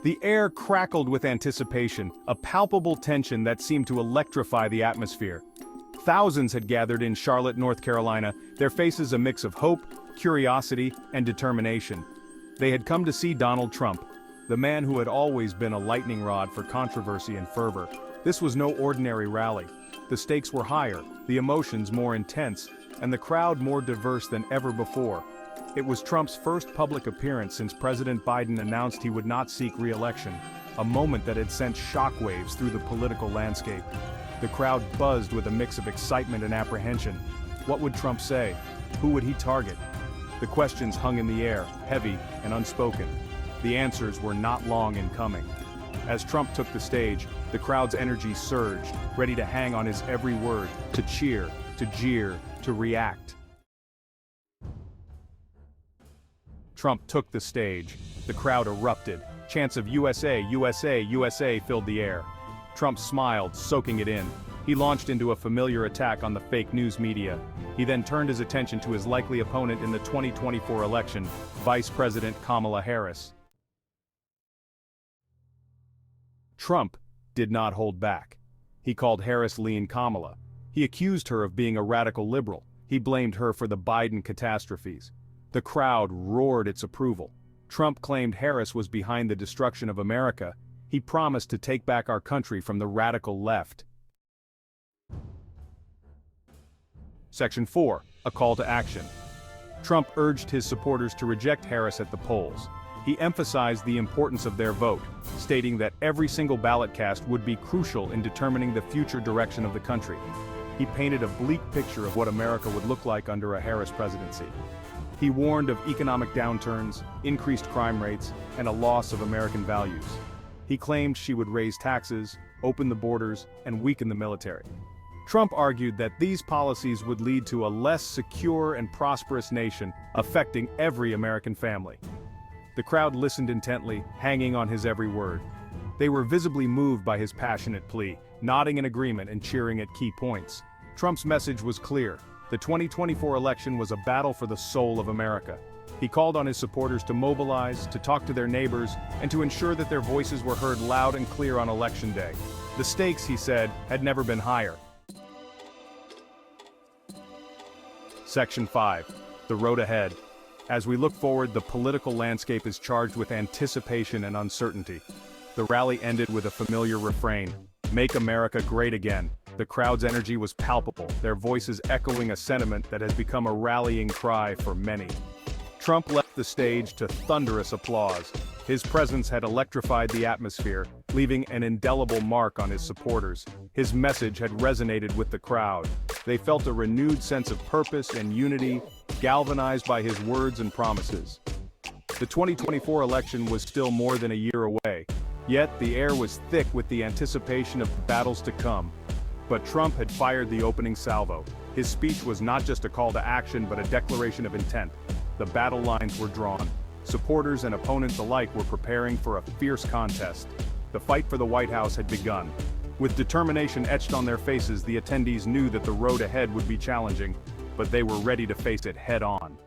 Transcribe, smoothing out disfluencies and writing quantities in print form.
The air crackled with anticipation, a palpable tension that seemed to electrify the atmosphere. Thousands had gathered in Charlotte, North Carolina, their faces a mix of hope, curiosity, and determination. They had come to see Donald Trump, the man who had always been a lightning rod for controversy and fervor. This was no ordinary rally. The stakes were higher, the emotions more intense, and the crowd more diverse than ever before. It was Trump's first public appearance since President Biden announced he would not seek re-election, a moment that had sent shockwaves through the political landscape. The crowd buzzed with a mix of excitement and apprehension. What would Trump say? Who would he target? The questions hung in the air, heavy and unspoken. The answers were not long in coming. As Trump took the stage, the crowd's energy surged, ready to hang on his every word, to cheer, to jeer, to react. Trump took the stage. The crowd erupted. Chants of USA, USA, USA filled the air. Trump smiled, soaking it in. He launched into a familiar attack on the fake news media. He then turned his attention to his likely opponent in the 2024 election, Vice President Kamala Harris. Trump did not hold back. He called Harris lean Kamala. He accused her of being a radical liberal. He blamed her for the Biden catastrophes. The crowd roared its approval. Trump claimed Harris was behind the destruction of America. He promised to take back our country from the radical left. Section 4, a call to action. Trump urged his supporters to reject Harris at the polls. He emphasized the importance of their vote, stating that every single ballot cast would be crucial in determining the future direction of the country. He painted a bleak picture of what America would look like under a Harris presidency. He warned of economic downturns, increased crime rates, and a loss of American values. He claimed she would raise taxes, open the borders, and weaken the military. Trump argued that these policies would lead to a less secure and prosperous nation, affecting every American family. The crowd listened intently, hanging on his every word. They were visibly moved by his passionate plea, nodding in agreement and cheering at key points. Trump's message was clear. The 2024 election was a battle for the soul of America. He called on his supporters to mobilize, to talk to their neighbors, and to ensure that their voices were heard loud and clear on Election Day. The stakes, he said, had never been higher. Section 5. The road ahead. As we look forward, the political landscape is charged with anticipation and uncertainty. The rally ended with a familiar refrain, "Make America Great Again." The crowd's energy was palpable, their voices echoing a sentiment that has become a rallying cry for many. Trump left the stage to thunderous applause. His presence had electrified the atmosphere, leaving an indelible mark on his supporters. His message had resonated with the crowd. They felt a renewed sense of purpose and unity, galvanized by his words and promises. The 2024 election was still more than a year away, yet the air was thick with the anticipation of the battles to come. But Trump had fired the opening salvo. His speech was not just a call to action but a declaration of intent. The battle lines were drawn. Supporters and opponents alike were preparing for a fierce contest. The fight for the White House had begun. With determination etched on their faces, the attendees knew that the road ahead would be challenging, but they were ready to face it head-on.